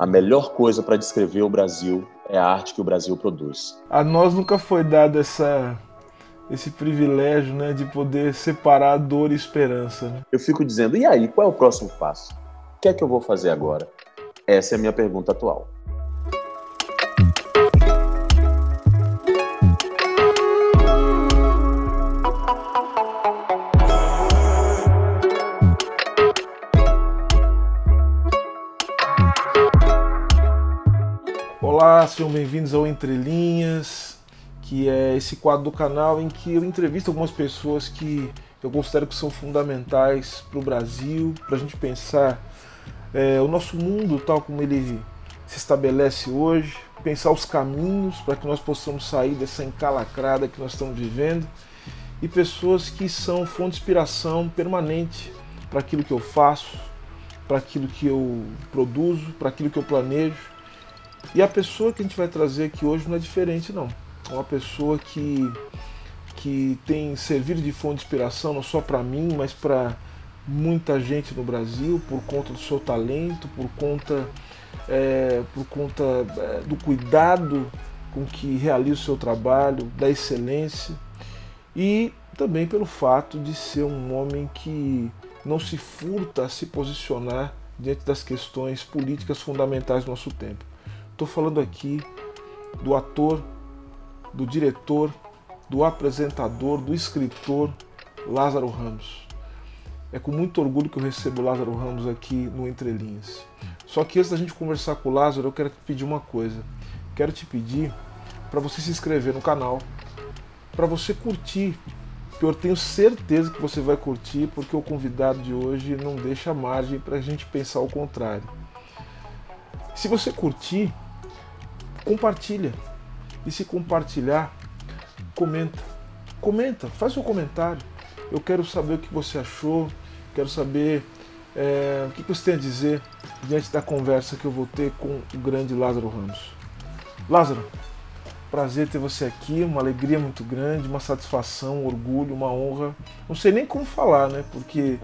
A melhor coisa para descrever o Brasil é a arte que o Brasil produz. A nós nunca foi dado esse privilégio, né, de poder separar dor e esperança, né? Eu fico dizendo, e aí, qual é o próximo passo? O que é que eu vou fazer agora? Essa é a minha pergunta atual. Olá, sejam bem-vindos ao Entre Linhas, que é esse quadro do canal em que eu entrevisto algumas pessoas que eu considero que são fundamentais para o Brasil, para a gente pensar o nosso mundo tal como ele se estabelece hoje, pensar os caminhos para que nós possamos sair dessa encalacrada que nós estamos vivendo, e pessoas que são fonte de inspiração permanente para aquilo que eu faço, para aquilo que eu produzo, para aquilo que eu planejo. E a pessoa que a gente vai trazer aqui hoje não é diferente, não. É uma pessoa que tem servido de fonte de inspiração não só para mim, mas para muita gente no Brasil, por conta do seu talento, por conta do cuidado com que realiza o seu trabalho, da excelência, e também pelo fato de ser um homem que não se furta a se posicionar diante das questões políticas fundamentais do nosso tempo. Estou falando aqui do ator, do diretor, do apresentador, do escritor Lázaro Ramos. É com muito orgulho que eu recebo o Lázaro Ramos aqui no Entre Linhas. Só que antes da gente conversar com o Lázaro, eu quero te pedir uma coisa. Quero te pedir para você se inscrever no canal, para você curtir, que eu tenho certeza que você vai curtir, porque o convidado de hoje não deixa margem para a gente pensar o contrário. Se você curtir, compartilha. E se compartilhar, comenta. Comenta, faz seu comentário. Eu quero saber o que você achou, quero saber o que você tem a dizer diante da conversa que eu vou ter com o grande Lázaro Ramos. Lázaro, prazer ter você aqui, uma alegria muito grande, uma satisfação, um orgulho, uma honra. Não sei nem como falar, né? Porque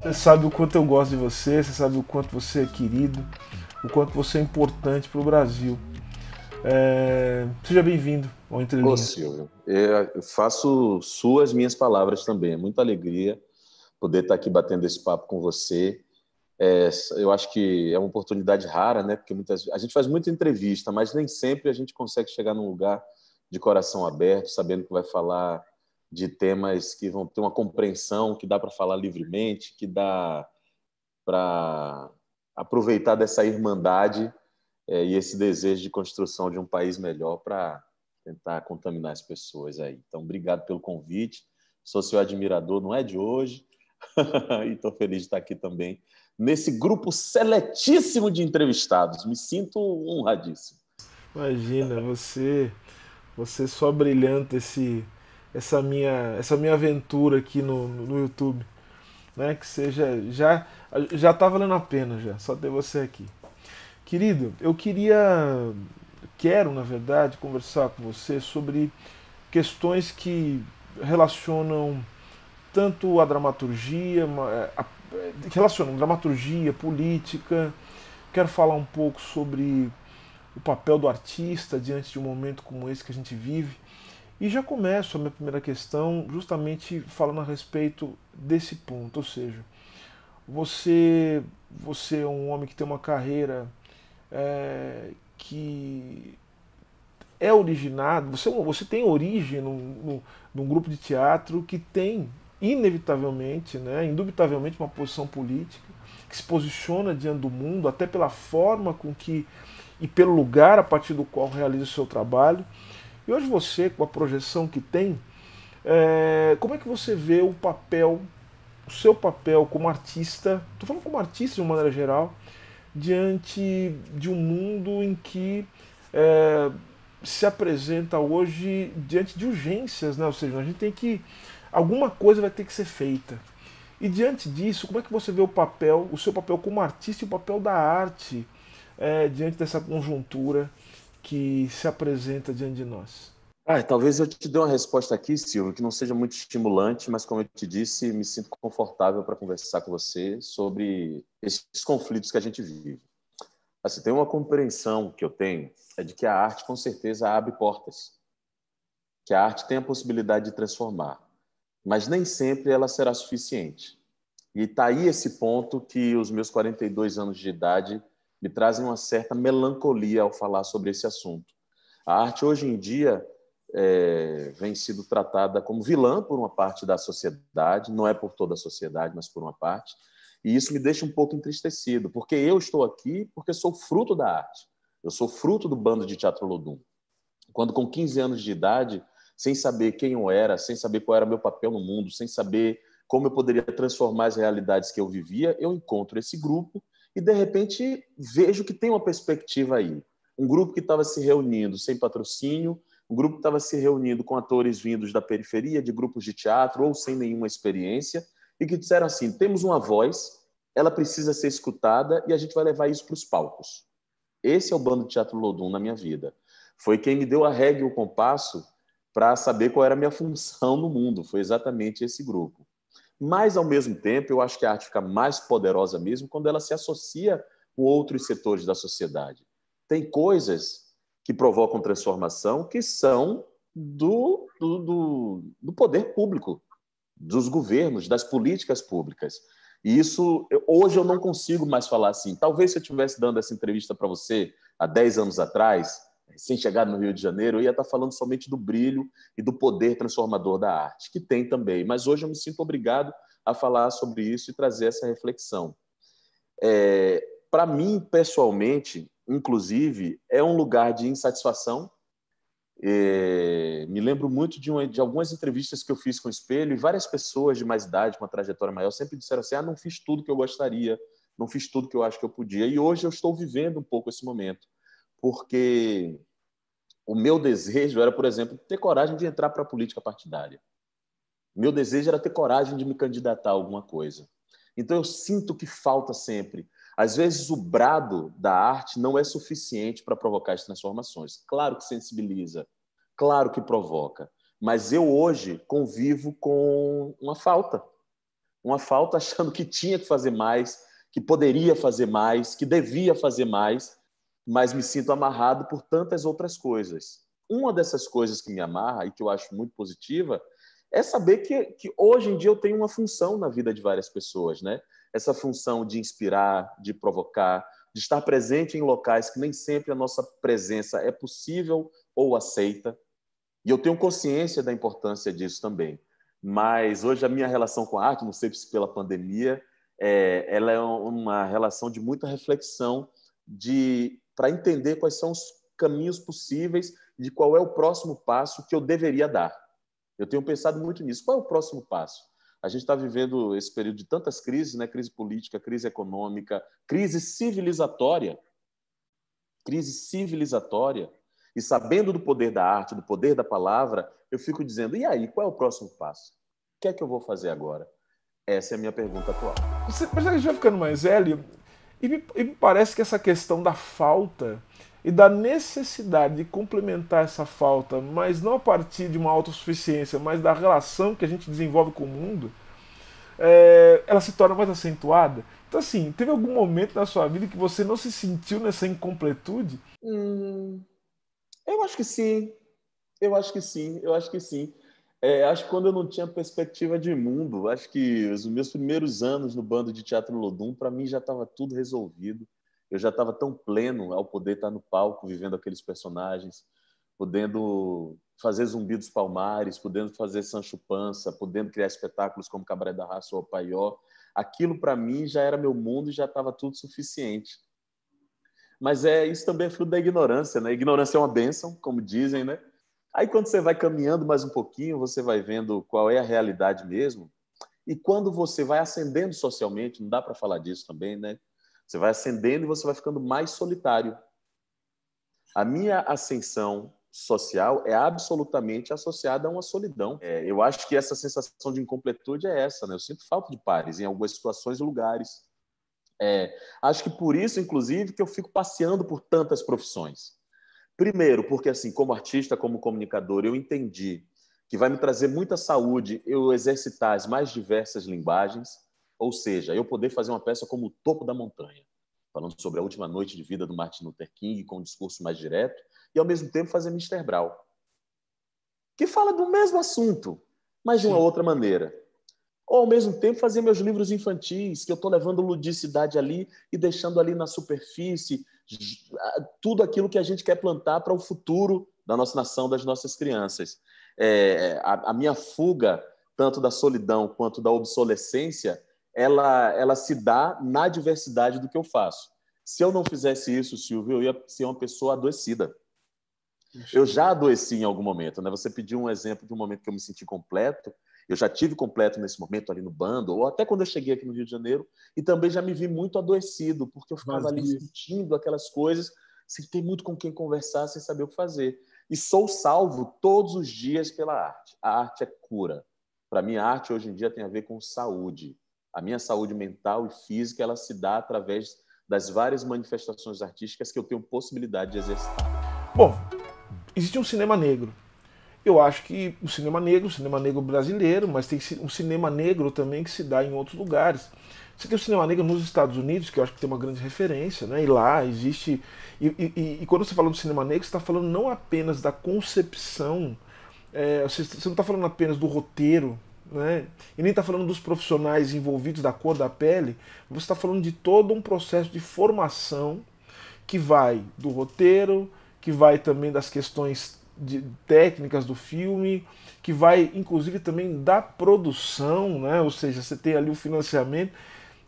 você sabe o quanto eu gosto de você, você sabe o quanto você é querido, o quanto você é importante para o Brasil. Seja bem-vindo ao Entre Ô, Linhas. Silvio, eu faço suas minhas palavras também. É muita alegria poder estar aqui batendo esse papo com você. Eu acho que é uma oportunidade rara, né? Porque a gente faz muita entrevista, mas nem sempre a gente consegue chegar num lugar de coração aberto, sabendo que vai falar de temas que vão ter uma compreensão, que dá para falar livremente, que dá para aproveitar dessa irmandade e esse desejo de construção de um país melhor para tentar contaminar as pessoas aí. Então, obrigado pelo convite. Sou seu admirador, não é de hoje, e estou feliz de estar aqui também nesse grupo seletíssimo de entrevistados. Me sinto honradíssimo. Imagina, você só brilhanta essa minha aventura aqui no YouTube, né? Que seja já tá valendo a pena já, só ter você aqui. Querido, quero, na verdade, conversar com você sobre questões que relacionam tanto a dramaturgia, relacionam dramaturgia, política. Quero falar um pouco sobre o papel do artista diante de um momento como esse que a gente vive. E já começo a minha primeira questão justamente falando a respeito desse ponto, ou seja, você é um homem que tem uma carreira que é originado, você tem origem num grupo de teatro que tem inevitavelmente, né, indubitavelmente uma posição política, que se posiciona diante do mundo, até pela forma com que e pelo lugar a partir do qual realiza o seu trabalho. E hoje você, com a projeção que tem, como é que você vê o seu papel como artista, estou falando como artista de uma maneira geral, diante de um mundo em que se apresenta hoje diante de urgências, né? Ou seja, a gente tem que alguma coisa vai ter que ser feita. E diante disso, como é que você vê o seu papel como artista e o papel da arte diante dessa conjuntura que se apresenta diante de nós? Talvez eu te dê uma resposta aqui, Silvio, que não seja muito estimulante, mas como eu te disse, me sinto confortável para conversar com você sobre esses conflitos que a gente vive. Assim, tem uma compreensão que eu tenho, é de que a arte, com certeza, abre portas, que a arte tem a possibilidade de transformar, mas nem sempre ela será suficiente. E está aí esse ponto que os meus 42 anos de idade me trazem uma certa melancolia ao falar sobre esse assunto. A arte, hoje em dia, vem sido tratada como vilã por uma parte da sociedade, não é por toda a sociedade, mas por uma parte, e isso me deixa um pouco entristecido, porque eu estou aqui porque sou fruto da arte. Eu sou fruto do bando de Teatro Olodum. Quando, com 15 anos de idade, sem saber quem eu era, sem saber qual era meu papel no mundo, sem saber como eu poderia transformar as realidades que eu vivia, eu encontro esse grupo e, de repente, vejo que tem uma perspectiva aí. Um grupo que estava se reunindo sem patrocínio, um grupo que estava se reunindo com atores vindos da periferia, de grupos de teatro ou sem nenhuma experiência, e que disseram assim: temos uma voz, ela precisa ser escutada e a gente vai levar isso para os palcos. Esse é o Bando de Teatro Olodum na minha vida. Foi quem me deu a régua e o compasso para saber qual era a minha função no mundo. Foi exatamente esse grupo. Mas, ao mesmo tempo, eu acho que a arte fica mais poderosa mesmo quando ela se associa com outros setores da sociedade. Tem coisas que provocam transformação que são do poder público, dos governos, das políticas públicas. E isso, hoje eu não consigo mais falar assim. Talvez se eu estivesse dando essa entrevista para você há 10 anos atrás, sem chegar no Rio de Janeiro, eu ia estar falando somente do brilho e do poder transformador da arte, que tem também. Mas hoje eu me sinto obrigado a falar sobre isso e trazer essa reflexão. Para mim, pessoalmente, inclusive, é um lugar de insatisfação. Me lembro muito de algumas entrevistas que eu fiz com o Espelho, e várias pessoas de mais idade, com uma trajetória maior, sempre disseram assim: não fiz tudo que eu gostaria, não fiz tudo que eu acho que eu podia. E hoje eu estou vivendo um pouco esse momento, porque o meu desejo era, por exemplo, ter coragem de entrar para a política partidária. Meu desejo era ter coragem de me candidatar a alguma coisa. Então eu sinto que falta sempre. Às vezes o brado da arte não é suficiente para provocar as transformações. Claro que sensibiliza, claro que provoca. Mas eu hoje convivo com uma falta achando que tinha que fazer mais, que poderia fazer mais, que devia fazer mais, mas me sinto amarrado por tantas outras coisas. Uma dessas coisas que me amarra e que eu acho muito positiva é saber que hoje em dia eu tenho uma função na vida de várias pessoas, né? Essa função de inspirar, de provocar, de estar presente em locais que nem sempre a nossa presença é possível ou aceita. E eu tenho consciência da importância disso também. Mas hoje a minha relação com a arte, não sei se pela pandemia, ela é uma relação de muita reflexão para entender quais são os caminhos possíveis, de qual é o próximo passo que eu deveria dar. Eu tenho pensado muito nisso. Qual é o próximo passo? A gente está vivendo esse período de tantas crises, né? Crise política, crise econômica, crise civilizatória. Crise civilizatória. E sabendo do poder da arte, do poder da palavra, eu fico dizendo: e aí, qual é o próximo passo? O que é que eu vou fazer agora? Essa é a minha pergunta atual. Mas a gente vai ficando mais velho e me parece que essa questão da falta e da necessidade de complementar essa falta, mas não a partir de uma autossuficiência, mas da relação que a gente desenvolve com o mundo, ela se torna mais acentuada. Então, assim, teve algum momento na sua vida que você não se sentiu nessa incompletude? Eu acho que sim. Eu acho que sim. Eu acho que sim. Acho que quando eu não tinha perspectiva de mundo, acho que os meus primeiros anos no bando de Teatro Olodum, para mim já estava tudo resolvido. Eu já estava tão pleno ao poder estar no palco, vivendo aqueles personagens, podendo fazer Zumbi dos Palmares, podendo fazer Sancho Pança, podendo criar espetáculos como Cabaré da Raça ou Paió. Aquilo, para mim, já era meu mundo e já estava tudo suficiente. Mas isso também é fruto da ignorância, né? Ignorância é uma bênção, como dizem, né? Aí, quando você vai caminhando mais um pouquinho, você vai vendo qual é a realidade mesmo. E quando você vai ascendendo socialmente, não dá para falar disso também, né? Você vai ascendendo e você vai ficando mais solitário. A minha ascensão social é absolutamente associada a uma solidão. Eu acho que essa sensação de incompletude é essa, né? Eu sinto falta de pares em algumas situações e lugares. Acho que por isso, inclusive, que eu fico passeando por tantas profissões. Primeiro, porque assim, como artista, como comunicador, eu entendi que vai me trazer muita saúde eu exercitar as mais diversas linguagens, ou seja, eu poder fazer uma peça como o topo da montanha. falando sobre a última noite de vida do Martin Luther King, com um discurso mais direto, e, ao mesmo tempo, fazer Mr. Brown, que fala do mesmo assunto, mas de uma outra maneira. Ou, ao mesmo tempo, fazer meus livros infantis, que eu estou levando ludicidade ali e deixando ali na superfície tudo aquilo que a gente quer plantar para o futuro da nossa nação, das nossas crianças. A minha fuga, tanto da solidão quanto da obsolescência, ela se dá na diversidade do que eu faço. Se eu não fizesse isso, Silvio, eu ia ser uma pessoa adoecida. Eu já adoeci em algum momento, né? Você pediu um exemplo de um momento que eu me senti completo. Eu já tive completo nesse momento ali no bando, ou até quando eu cheguei aqui no Rio de Janeiro, e também já me vi muito adoecido, porque eu ficava ali sentindo aquelas coisas, sem ter muito com quem conversar, sem saber o que fazer. E sou salvo todos os dias pela arte. A arte é cura. Para mim, a arte hoje em dia tem a ver com saúde. A minha saúde mental e física, ela se dá através das várias manifestações artísticas que eu tenho possibilidade de exercitar. Bom, existe um cinema negro. Eu acho que o cinema negro brasileiro, mas tem um cinema negro também que se dá em outros lugares. Você tem o cinema negro nos Estados Unidos, que eu acho que tem uma grande referência, né? E lá existe... E quando você fala do cinema negro, você está falando não apenas da concepção, você não está falando apenas do roteiro, né? E nem está falando dos profissionais envolvidos, da cor da pele, você está falando de todo um processo de formação que vai do roteiro, que vai também das questões técnicas do filme, que vai inclusive também da produção, né? Ou seja, você tem ali o financiamento,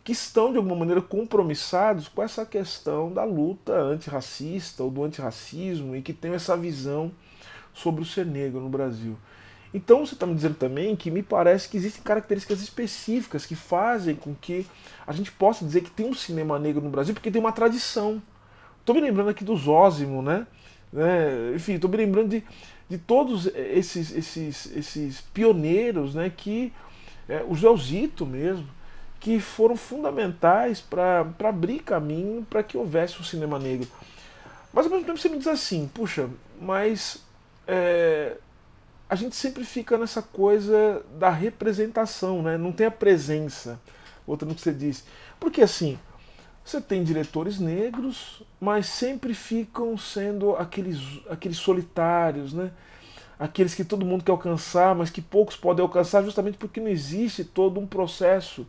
que estão de alguma maneira compromissados com essa questão da luta antirracista ou do antirracismo e que tem essa visão sobre o ser negro no Brasil. Então você está me dizendo também que me parece que existem características específicas que fazem com que a gente possa dizer que tem um cinema negro no Brasil, porque tem uma tradição. Estou me lembrando aqui do Zósimo, né? Enfim, estou me lembrando de todos esses pioneiros, né, que o Joelzito mesmo, que foram fundamentais para abrir caminho para que houvesse um cinema negro. Mas ao mesmo tempo você me diz assim, puxa, mas a gente sempre fica nessa coisa da representação, né? Não tem a presença, outra no que você disse. Porque assim, você tem diretores negros, mas sempre ficam sendo aqueles solitários, né? Aqueles que todo mundo quer alcançar, mas que poucos podem alcançar, justamente porque não existe todo um processo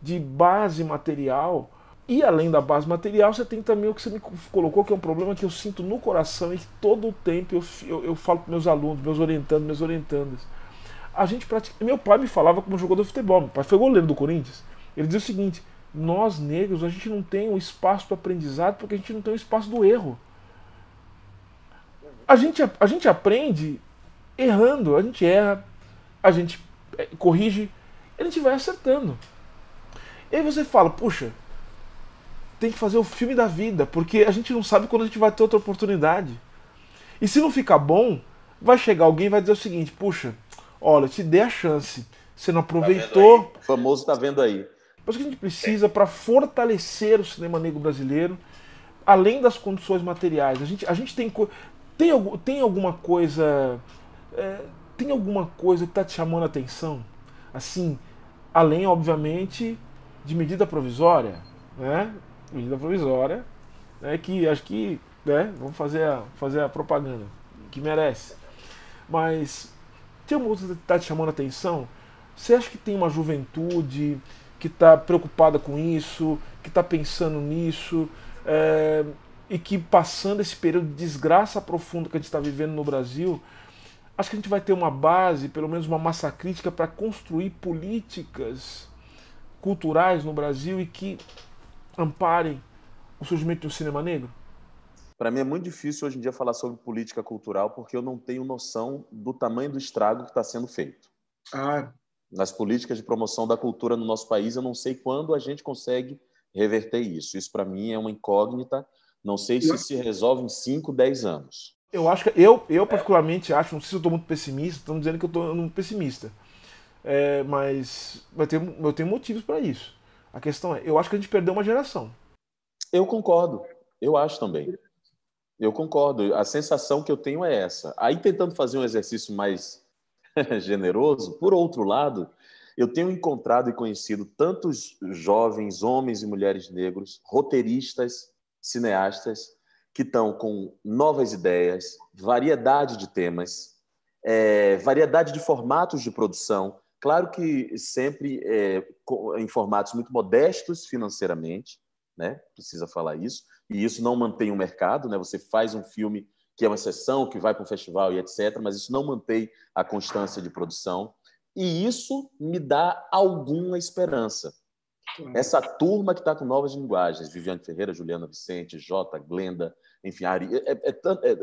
de base material. E além da base material, você tem também o que você me colocou, que é um problema que eu sinto no coração e que todo o tempo eu falo para meus alunos, meus orientandas. A gente pratica... Meu pai me falava como jogador de futebol, meu pai foi goleiro do Corinthians. Ele dizia o seguinte: nós negros, a gente não tem um espaço do aprendizado porque a gente não tem um espaço do erro. A gente aprende errando, a gente erra, a gente corrige, a gente vai acertando. E aí você fala, puxa, tem que fazer o filme da vida, porque a gente não sabe quando a gente vai ter outra oportunidade. E se não ficar bom, vai chegar alguém e vai dizer o seguinte, puxa, olha, eu te dei a chance, você não aproveitou. Tá, o famoso tá vendo aí. Mas o que a gente precisa para fortalecer o cinema negro brasileiro, além das condições materiais? A gente tem alguma coisa... tem alguma coisa que está te chamando a atenção? Assim, além, obviamente, de medida provisória, né? Medida provisória, né? Que acho que, né? Vamos fazer a propaganda que merece. Mas tem alguma coisa que está te chamando a atenção? Você acha que tem uma juventude que está preocupada com isso, que está pensando nisso, e que passando esse período de desgraça profunda que a gente está vivendo no Brasil, acho que a gente vai ter uma base, pelo menos uma massa crítica, para construir políticas culturais no Brasil e que amparem o surgimento do cinema negro? Para mim é muito difícil hoje em dia falar sobre política cultural porque eu não tenho noção do tamanho do estrago que está sendo feito. Nas políticas de promoção da cultura no nosso país, eu não sei quando a gente consegue reverter isso. Isso, para mim, é uma incógnita. Não sei se resolve em 5, 10 anos. Eu particularmente acho, não sei se eu estou muito pessimista, estão dizendo que eu estou muito pessimista. Mas eu tenho motivos para isso. A questão é, eu acho que a gente perdeu uma geração. Eu concordo. Eu acho também. Eu concordo. A sensação que eu tenho é essa. Aí, tentando fazer um exercício mais generoso, por outro lado, Eu tenho encontrado e conhecido tantos jovens, homens e mulheres negros, roteiristas, cineastas, que estão com novas ideias, variedade de temas, variedade de formatos de produção. Claro que sempre em formatos muito modestos financeiramente, né? Precisa falar isso. E isso não mantém o mercado, né? Você faz um filme que é uma exceção, que vai para um festival e etc., mas isso não mantém a constância de produção. E isso me dá alguma esperança. Essa turma que está com novas linguagens, Viviane Ferreira, Juliana Vicente, Jota, Glenda, enfim, Ari,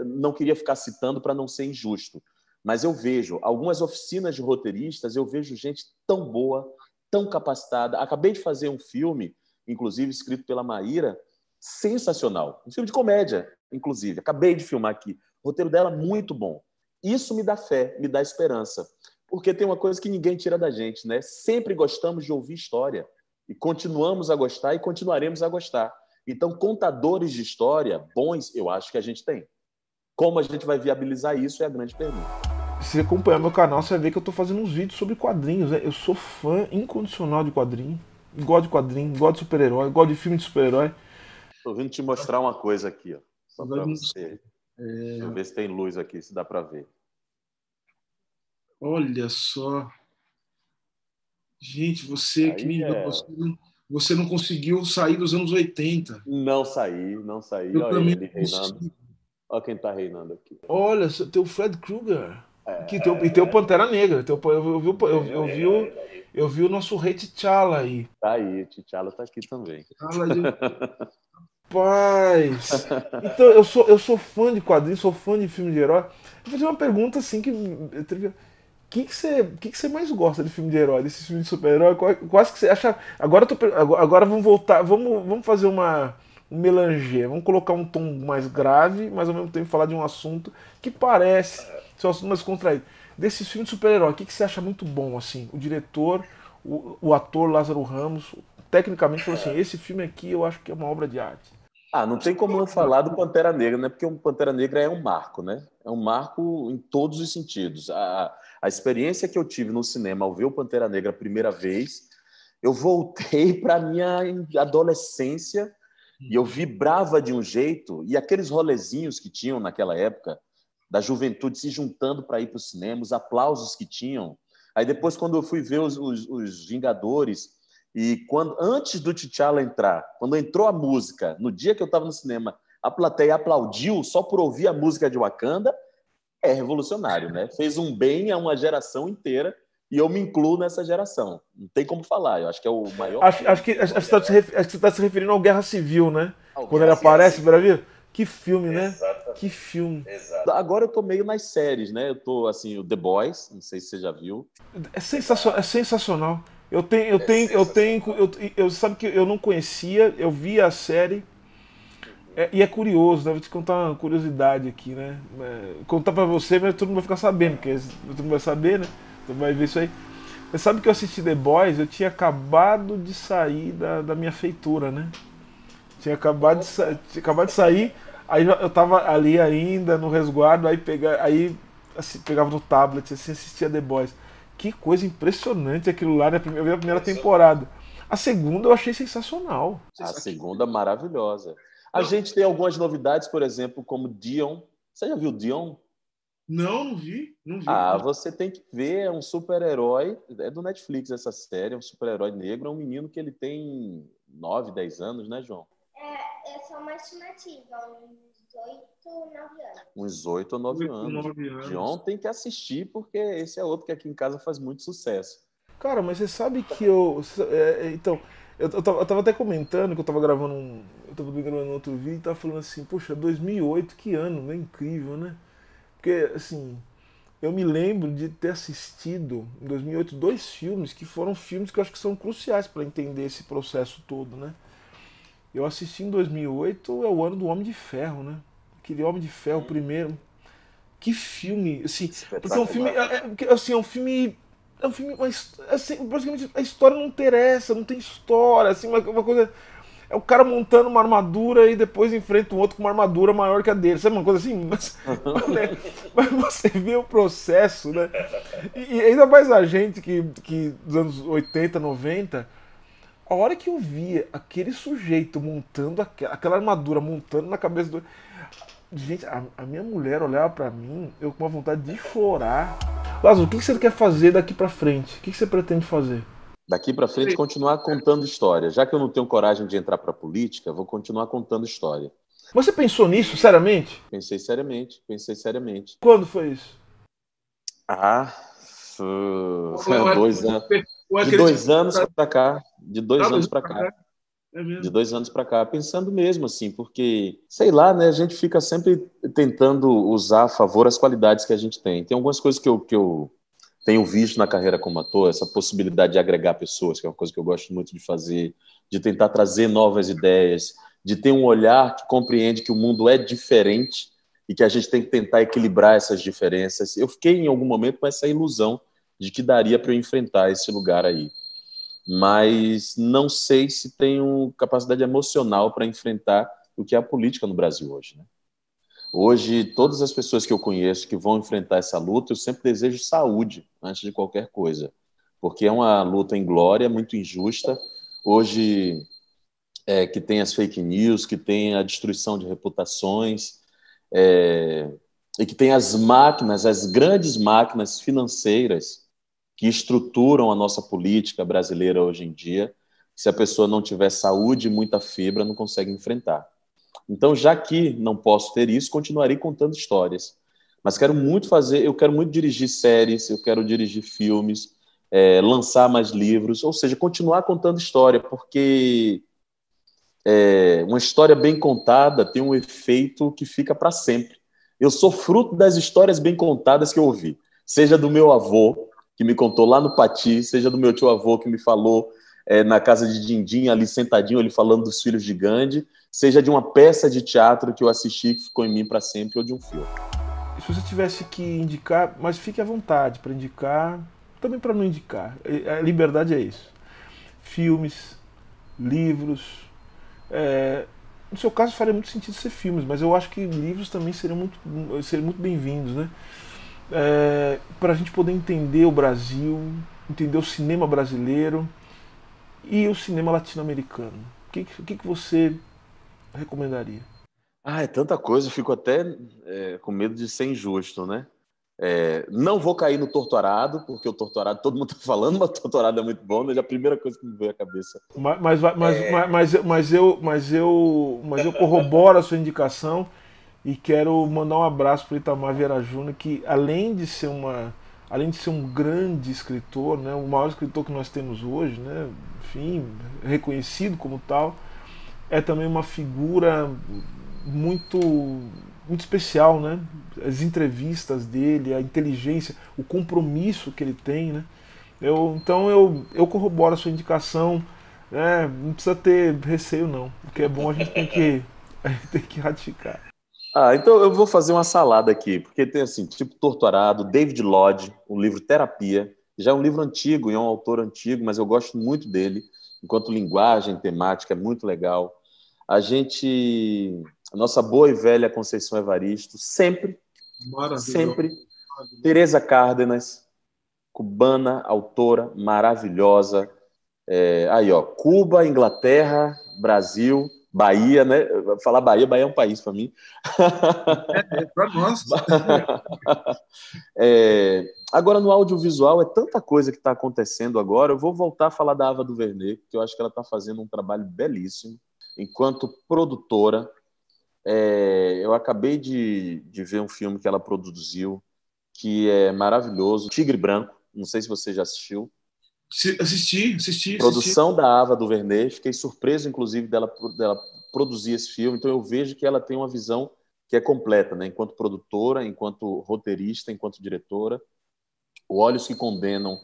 não queria ficar citando para não ser injusto, mas eu vejo algumas oficinas de roteiristas, eu vejo gente tão boa, tão capacitada. Acabei de fazer um filme, inclusive escrito pela Maíra, sensacional, um filme de comédia, inclusive. Acabei de filmar aqui. O roteiro dela muito bom. Isso me dá fé, me dá esperança, porque tem uma coisa que ninguém tira da gente, né? Sempre gostamos de ouvir história. E continuamos a gostar e continuaremos a gostar. Então, contadores de história bons, eu acho que a gente tem. Como a gente vai viabilizar isso é a grande pergunta. Se acompanhar meu canal, você vai ver que eu estou fazendo uns vídeos sobre quadrinhos, né? Eu sou fã incondicional de quadrinho. Gosto de quadrinho, gosto de super-herói, gosto de filme de super-herói. Estou vindo te mostrar uma coisa aqui, ó, só para você. Deixa eu ver se tem luz aqui, se dá para ver. Olha só. Gente, você que me você não conseguiu sair dos anos 80. Não saí. Eu olha também ele reinando. Olha quem está reinando aqui. Olha, tem o Fred Krueger. E tem o Pantera Negra. Eu vi o nosso rei T'Challa aí. Tá aí, T'Challa tá aqui também. Paz! Então, eu sou fã de quadrinhos, sou fã de filme de herói. Vou fazer uma pergunta assim que... O que você mais gosta de filme de herói, desse filme de super-herói? Quais que você acha... Agora vamos voltar, vamos fazer um melanger, vamos colocar um tom mais grave, mas ao mesmo tempo falar de um assunto que parece ser um assunto mais contraído. Desses filmes de super-herói, o que você acha muito bom, assim? O diretor, o ator Lázaro Ramos, tecnicamente falou assim, esse filme aqui eu acho que é uma obra de arte. Não tem como não falar do Pantera Negra, né? Porque o Pantera Negra é um marco, né? É um marco em todos os sentidos. A experiência que eu tive no cinema ao ver o Pantera Negra a primeira vez, eu voltei para a minha adolescência e eu vibrava de um jeito, e aqueles rolezinhos que tinham naquela época, da juventude se juntando para ir para o cinema, os aplausos que tinham. Aí depois, quando eu fui ver os Vingadores... E antes do T'Challa entrar, quando entrou a música, no dia que eu estava no cinema, a plateia aplaudiu só por ouvir a música de Wakanda, é revolucionário, né? Fez um bem a uma geração inteira e eu me incluo nessa geração. Não tem como falar, eu acho que é o maior... Acho que você está se referindo ao Guerra Civil, né? Quando ele aparece, Brasil. Que filme, né? Exatamente. Que filme. Exato. Agora eu tô meio nas séries, né? Eu tô, assim, o The Boys, não sei se você já viu. É sensacional. Sabe que eu não conhecia, eu vi a série e é curioso, né? Vou te contar uma curiosidade aqui, né? Contar pra você, mas todo mundo vai ficar sabendo, porque todo mundo vai saber, né? Todo mundo vai ver isso aí. Você sabe que eu assisti The Boys, eu tinha acabado de sair da minha feitura, né? Tinha acabado de sair, aí eu tava ali ainda no resguardo, aí pegava no tablet, assim, assistia The Boys. Que coisa impressionante aquilo lá, né? Eu vi a primeira temporada. A segunda eu achei sensacional. A segunda maravilhosa. A gente tem algumas novidades, por exemplo, como Dion. Você já viu Dion? Não vi. Você tem que ver, é um super-herói, é do Netflix essa série, é um super-herói negro, é um menino que ele tem 9, 10 anos, né, João? É só uma estimativa, uns 8 ou 9 anos. Uns 8 ou 9 anos. John tem que assistir, porque esse é outro que aqui em casa faz muito sucesso. Cara, mas você sabe que então, eu tava até comentando que eu tava gravando outro vídeo e tava falando assim, poxa, 2008, que ano, né? Incrível, né? Porque, assim, eu me lembro de ter assistido, em 2008, 2 filmes que foram filmes que eu acho que são cruciais para entender esse processo todo, né? Eu assisti em 2008, é o ano do Homem de Ferro, né? Aquele Homem de Ferro primeiro. Que filme, assim, porque é um filme, mas assim, basicamente a história não interessa, não tem história, assim, uma coisa, É o cara montando uma armadura e depois enfrenta um outro com uma armadura maior que a dele. Sabe uma coisa assim? Mas você vê o processo, né? E ainda mais a gente que dos anos 80, 90, a hora que eu via aquele sujeito montando aquela armadura, montando na cabeça do. Gente, a minha mulher olhava pra mim, eu com uma vontade de chorar. Lázaro, o que você quer fazer daqui pra frente? O que você pretende fazer? Daqui para frente, continuar contando história. Já que eu não tenho coragem de entrar para a política, vou continuar contando história. Você pensou nisso, seriamente? Pensei seriamente, pensei seriamente. Quando foi isso? Ah, 2 anos. De 2 anos para cá. De 2 anos para cá. De 2 anos para cá. Pensando mesmo, assim, porque, sei lá, né? A gente fica sempre tentando usar a favor as qualidades que a gente tem. Tem algumas coisas que eu tenho visto na carreira como ator, essa possibilidade de agregar pessoas, que é uma coisa que eu gosto muito de fazer, de tentar trazer novas ideias, de ter um olhar que compreende que o mundo é diferente e que a gente tem que tentar equilibrar essas diferenças. Eu fiquei em algum momento com essa ilusão de que daria para eu enfrentar esse lugar aí. Mas não sei se tenho capacidade emocional para enfrentar o que é a política no Brasil hoje, né? Hoje, todas as pessoas que eu conheço que vão enfrentar essa luta, eu sempre desejo saúde antes de qualquer coisa, porque é uma luta inglória, muito injusta. Hoje, que tem as fake news, que tem a destruição de reputações, e que tem as máquinas, as grandes máquinas financeiras que estruturam a nossa política brasileira hoje em dia. Se a pessoa não tiver saúde e muita fibra, não consegue enfrentar. Então, já que não posso ter isso, continuarei contando histórias. Mas quero muito fazer, eu quero muito dirigir séries, eu quero dirigir filmes, lançar mais livros, ou seja, continuar contando história, porque uma história bem contada tem um efeito que fica para sempre. Eu sou fruto das histórias bem contadas que eu ouvi, seja do meu avô, que me contou lá no Pati, seja do meu tio-avô, que me falou na casa de Dindim, ali sentadinho, ele falando dos filhos de Gandhi, seja de uma peça de teatro que eu assisti, que ficou em mim para sempre, ou de um filme. Se você tivesse que indicar, mas fique à vontade para indicar, também para não indicar, a liberdade é isso. Filmes, livros. No seu caso faria muito sentido ser filmes, mas eu acho que livros também seriam muito bem-vindos, né? Para a gente poder entender o Brasil, entender o cinema brasileiro e o cinema latino-americano. O que você recomendaria? É tanta coisa, eu fico até com medo de ser injusto, né? Não vou cair no Torturado, porque o Torturado todo mundo está falando, mas o Torturado é muito bom, né? É a primeira coisa que me veio à cabeça. Mas eu corroboro a sua indicação e quero mandar um abraço para o Itamar Vieira Júnior, que além de ser um grande escritor, né, o maior escritor que nós temos hoje, né, enfim, reconhecido como tal, é também uma figura muito muito especial, né? As entrevistas dele, a inteligência, o compromisso que ele tem, né? Então eu corroboro a sua indicação, né? Não precisa ter receio não, porque é bom a gente tem que ratificar. Então eu vou fazer uma salada aqui, porque tem assim, tipo Torturado, David Lodge, o livro Terapia, já é um livro antigo e é um autor antigo, mas eu gosto muito dele, enquanto linguagem, temática, é muito legal. A nossa boa e velha Conceição Evaristo, sempre, sempre. Teresa Cárdenas, cubana, autora, maravilhosa. Aí, ó, Cuba, Inglaterra, Brasil, Bahia, né? Falar Bahia é um país para mim. Para nós. Agora, no audiovisual, é tanta coisa que está acontecendo agora. Eu vou voltar a falar da Ava DuVernay, porque eu acho que ela está fazendo um trabalho belíssimo. Enquanto produtora, eu acabei de ver um filme que ela produziu, que é maravilhoso, Tigre Branco. Não sei se você já assistiu. Assisti. Produção da Ava DuVernay. Fiquei surpreso, inclusive, dela produzir esse filme. Então, eu vejo que ela tem uma visão que é completa, né? Enquanto produtora, enquanto roteirista, enquanto diretora. O Olhos que Condenam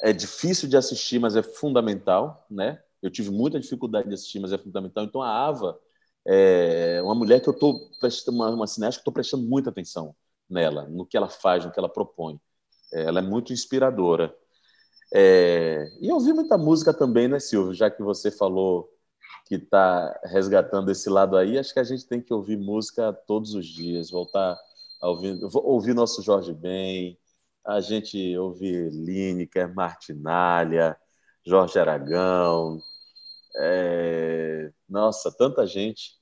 é difícil de assistir, mas é fundamental, né? Eu tive muita dificuldade de assistir, mas é fundamental. Então, a Ava é uma mulher que eu estou prestando, uma cineasta que estou prestando muita atenção nela, no que ela faz, no que ela propõe. Ela é muito inspiradora. E eu ouvi muita música também, né, Silvio? Já que você falou que está resgatando esse lado aí, acho que a gente tem que ouvir música todos os dias, voltar a ouvir nosso Jorge Ben, a gente ouvir Lineker, Martinália, Jorge Aragão, nossa, tanta gente,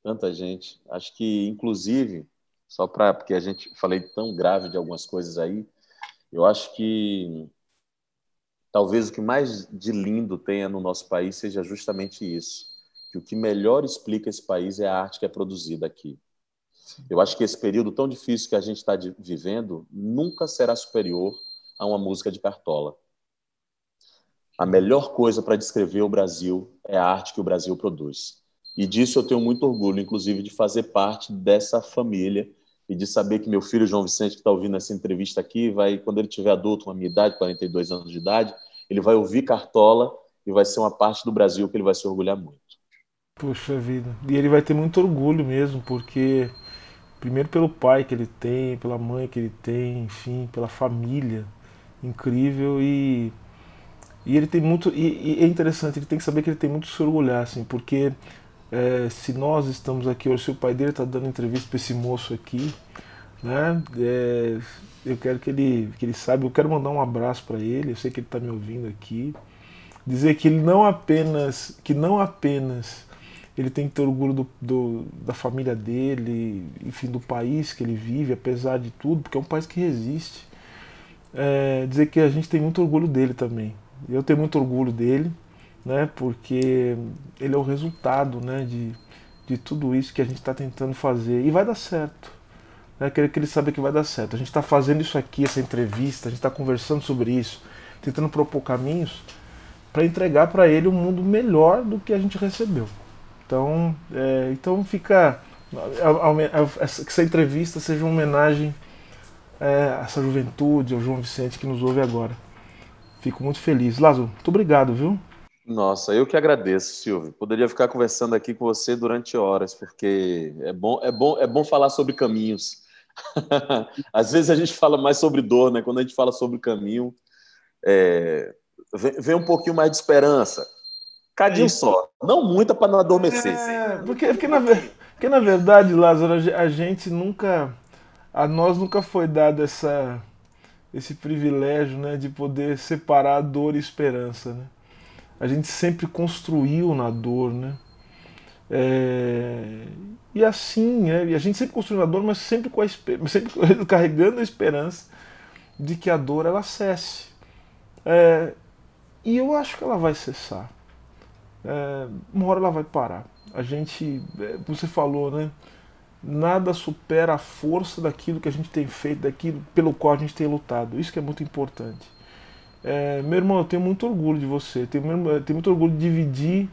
tanta gente. Acho que, inclusive, porque a gente falei tão grave de algumas coisas aí, eu acho que talvez o que mais de lindo tenha no nosso país seja justamente isso, que o que melhor explica esse país é a arte que é produzida aqui. Eu acho que esse período tão difícil que a gente está vivendo nunca será superior a uma música de Cartola. A melhor coisa para descrever o Brasil é a arte que o Brasil produz. E disso eu tenho muito orgulho, inclusive, de fazer parte dessa família e de saber que meu filho, João Vicente, que está ouvindo essa entrevista aqui, quando ele tiver adulto, com a minha idade, 42 anos de idade, ele vai ouvir Cartola e vai ser uma parte do Brasil que ele vai se orgulhar muito. Puxa vida. E ele vai ter muito orgulho mesmo, porque primeiro pelo pai que ele tem, pela mãe que ele tem, enfim, pela família incrível e ele tem muito e é interessante, ele tem que saber que ele tem muito que se orgulhar, assim, porque se nós estamos aqui hoje, se o pai dele está dando entrevista para esse moço aqui, né? Eu quero que ele saiba, eu quero mandar um abraço para ele, eu sei que ele está me ouvindo aqui, dizer que ele não apenas ele tem que ter orgulho da família dele, enfim, do país que ele vive, apesar de tudo, porque é um país que resiste. Dizer que a gente tem muito orgulho dele também. Eu tenho muito orgulho dele, né, porque ele é o resultado, né, de tudo isso que a gente está tentando fazer. E vai dar certo. Né, quero que ele saiba que vai dar certo. A gente está fazendo isso aqui, essa entrevista, a gente está conversando sobre isso, tentando propor caminhos para entregar para ele um mundo melhor do que a gente recebeu. Então fica que essa entrevista seja uma homenagem a essa juventude, ao João Vicente que nos ouve agora. Fico muito feliz. Lázaro, muito obrigado, viu? Nossa, eu que agradeço, Silvio. Poderia ficar conversando aqui com você durante horas, porque é bom falar sobre caminhos. Às vezes a gente fala mais sobre dor, né? Quando a gente fala sobre caminho, vem um pouquinho mais de esperança. Cadinho só, não muita para não adormecer. Porque na verdade, Lázaro, a nós nunca foi dado esse privilégio, né, de poder separar dor e esperança, né? A gente sempre construiu na dor, né? E assim, e a gente sempre construiu na dor, mas sempre sempre carregando a esperança de que a dor ela cesse. E eu acho que ela vai cessar. Uma hora ela vai parar. A gente, você falou, né? Nada supera a força daquilo que a gente tem feito, daquilo pelo qual a gente tem lutado. Isso que é muito importante. Meu irmão, eu tenho muito orgulho de você. Tenho muito orgulho de dividir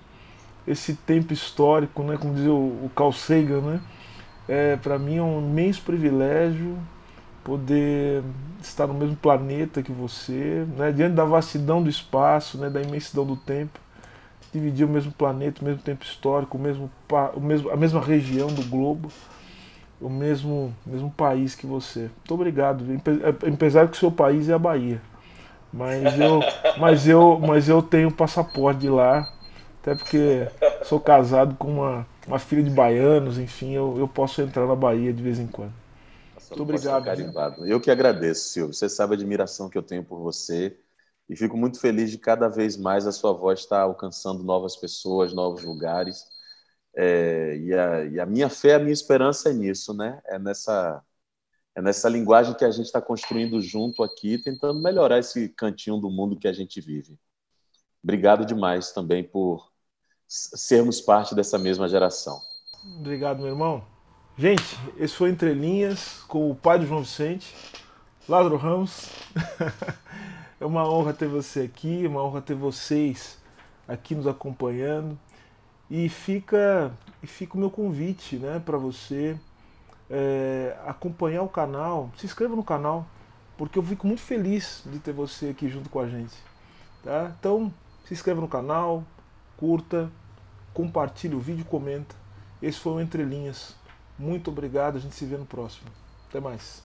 esse tempo histórico, né? Como diz o Carl Sagan, né? Para mim é um imenso privilégio poder estar no mesmo planeta que você, né? Diante da vastidão do espaço, né? Da imensidão do tempo. Dividir o mesmo planeta, o mesmo tempo histórico, a mesma região do globo, o mesmo país que você. Muito obrigado. Apesar que o seu país é a Bahia. Mas eu tenho passaporte de lá, até porque sou casado com uma filha de baianos, enfim, eu posso entrar na Bahia de vez em quando. Muito obrigado. Eu que agradeço, Silvio. Você sabe a admiração que eu tenho por você. E fico muito feliz de cada vez mais a sua voz estar alcançando novas pessoas, novos lugares. E a minha fé, a minha esperança é nisso, né? É nessa linguagem que a gente está construindo junto aqui, tentando melhorar esse cantinho do mundo que a gente vive. Obrigado demais também por sermos parte dessa mesma geração. Obrigado, meu irmão. Gente, esse foi Entre Linhas com o pai do João Vicente, Lázaro Ramos. É uma honra ter você aqui, é uma honra ter vocês aqui nos acompanhando. E fica o meu convite, né, para você acompanhar o canal, se inscreva no canal, porque eu fico muito feliz de ter você aqui junto com a gente. Tá? Então, se inscreva no canal, curta, compartilhe o vídeo, comenta. Esse foi o Entre Linhas. Muito obrigado, a gente se vê no próximo. Até mais.